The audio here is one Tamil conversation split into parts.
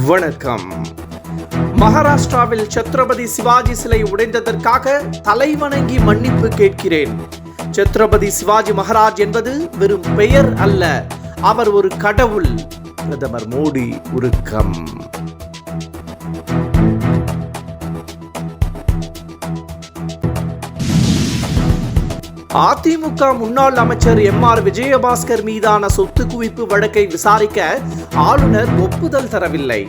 வணக்கம். மகாராஷ்டிராவில் சத்ரபதி சிவாஜி சிலை உடைந்ததற்காக தலைவணங்கி மன்னிப்பு கேட்கிறேன். சத்ரபதி சிவாஜி மகாராஜ் என்பது வெறும் பெயர் அல்ல, அவர் ஒரு கடவுள். பிரதமர் மோடி உருக்கம். அதிமுக முன்னாள் அமைச்சர் எம்.ஆர். விஜயபாஸ்கர் மீதான சொத்து குவிப்பு வழக்கை விசாரிக்க ஆளுநர் ஒப்புதல் தரவில்லை.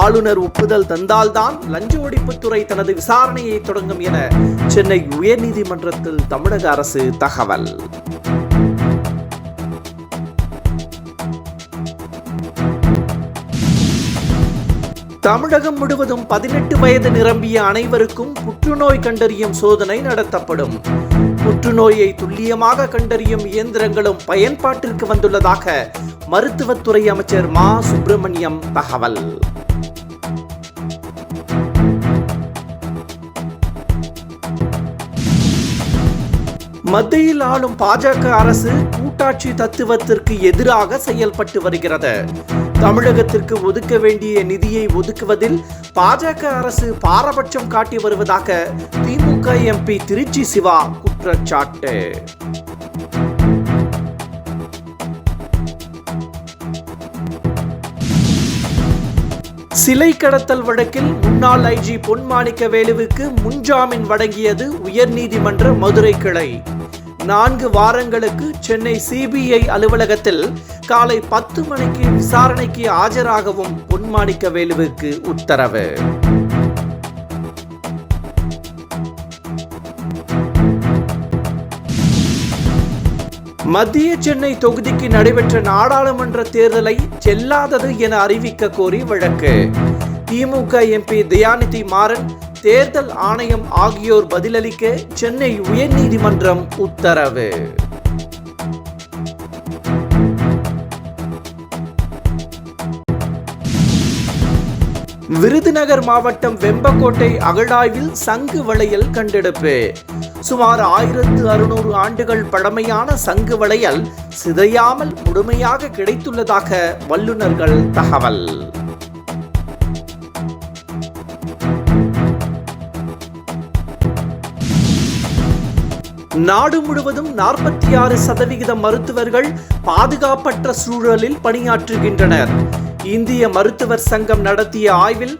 ஆளுநர் ஒப்புதல் தந்தால்தான் லஞ்ச ஒழிப்புத்துறை தனது விசாரணையை தொடங்கும் என சென்னை உயர்நீதிமன்றத்தில் தமிழக அரசு தகவல். தமிழகம் முழுவதும் 18 வயது நிரம்பிய அனைவருக்கும் புற்றுநோய் கண்டறியும் சோதனை நடத்தப்படும். புற்றுநோயை துல்லியமாக கண்டறியும் இயந்திரங்களும் பயன்பாட்டிற்கு வந்துள்ளதாக மருத்துவத்துறை அமைச்சர் மா. சுப்பிரமணியம் தகவல். மத்தியில் ஆளும் பாஜக அரசு கூட்டாட்சி தத்துவத்திற்கு எதிராக செயல்பட்டு வருகிறது. தமிழகத்திற்கு ஒதுக்க வேண்டிய நிதியை ஒதுக்குவதில் பாஜக அரசு பாரபட்சம் காட்டி வருவதாக திமுக எம்பி திருச்சி சிவா குற்றச்சாட்டு. சிலை கடத்தல் வழக்கில் முன்னாள் ஐஜி பொன் மாணிக்கவேலுவுக்கு முன்ஜாமீன் வழங்கியது உயர்நீதிமன்ற மதுரை கிளை. 4 வாரங்களுக்கு சென்னை சிபிஐ அலுவலகத்தில் காலை 10 மணிக்கு விசாரணைக்கு ஆஜராகவும் பொன் மாணிக்கவேலுவுக்கு உத்தரவு. மத்திய சென்னை தொகுதிக்கு நடைபெற்ற நாடாளுமன்ற தேர்தலை செல்லாதது என அறிவிக்க கோரி வழக்கு. திமுக எம்பி தயாநிதி மாறன், தேர்தல் ஆணையம் ஆகியோர் பதிலளிக்க சென்னை உயர்நீதிமன்றம் உத்தரவு. விருதுநகர் மாவட்டம் வெம்பக்கோட்டை அகழாய்வில் சங்கு வளையல் கண்டெடுப்பு. சுமார் 1600 ஆண்டுகள் பழமையான சங்கு வளையல் சிதையாமல் முழுமையாக கிடைத்துள்ளதாக வல்லுநர்கள் தகவல். நாடு முழுவதும் 46% மருத்துவர்கள் பாதுகாப்பற்ற சூழலில் பணியாற்றுகின்றனர். இந்திய மருத்துவர் சங்கம் நடத்திய ஆய்வில்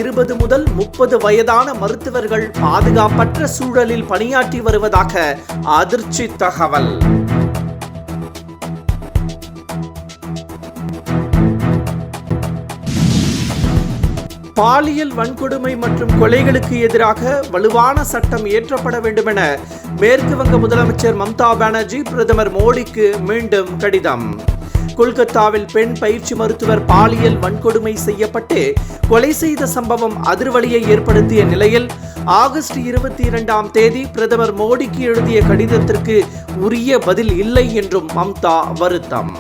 20 முதல் 30 வயதான மருத்துவர்கள் பாதுகாப்பற்ற சூழலில் பணியாற்றி வருவதாக அதிர்ச்சி தகவல். பாலியல் வன்கொடுமை மற்றும் கொலைகளுக்கு எதிராக வலுவான சட்டம் இயற்றப்பட வேண்டும் என மேற்கு வங்க முதலமைச்சர் மம்தா பானர்ஜி பிரதமர் மோடிக்கு மீண்டும் கடிதம். கொல்கத்தாவில் பெண் பயிற்சி மருத்துவர் பாலியல் வன்கொடுமை செய்யப்பட்டு கொலை செய்த சம்பவம் அதிர்வலியை ஏற்படுத்திய நிலையில் ஆகஸ்ட் 22ஆம் தேதி பிரதமர் மோடிக்கு எழுதிய கடிதத்திற்கு உரிய பதில் இல்லை என்றும் மம்தா வருத்தம்.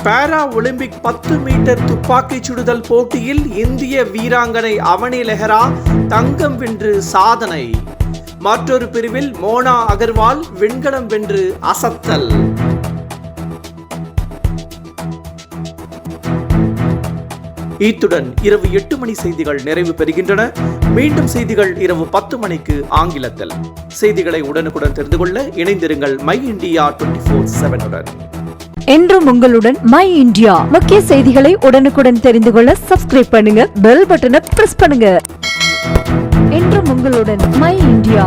பாரா ஒலிம்பிக் 10 மீட்டர் துப்பாக்கிச் சுடுதல் போட்டியில் இந்திய வீராங்கனை அவனி லெஹரா தங்கம் வென்று சாதனை. மற்றொரு பிரிவில் மோனா அகர்வால் வெண்கலம் வென்று அசத்தல். இத்துடன் இரவு 8 மணி செய்திகள் நிறைவு பெறுகின்றன. மீண்டும் செய்திகள் இரவு 10 மணிக்கு ஆங்கிலத்தில். செய்திகளை உடனுக்குடன் தெரிந்து கொள்ள இணைந்திருங்கள் மை இந்தியா 24/7 என்றும் உங்களுடன் மை இந்தியா. முக்கிய செய்திகளை உடனுக்குடன் தெரிந்து கொள்ள சப்ஸ்கிரைப் பண்ணுங்க, பெல் பட்டனை பிரஸ் பண்ணுங்க. என்றும் உங்களுடன் மை இந்தியா.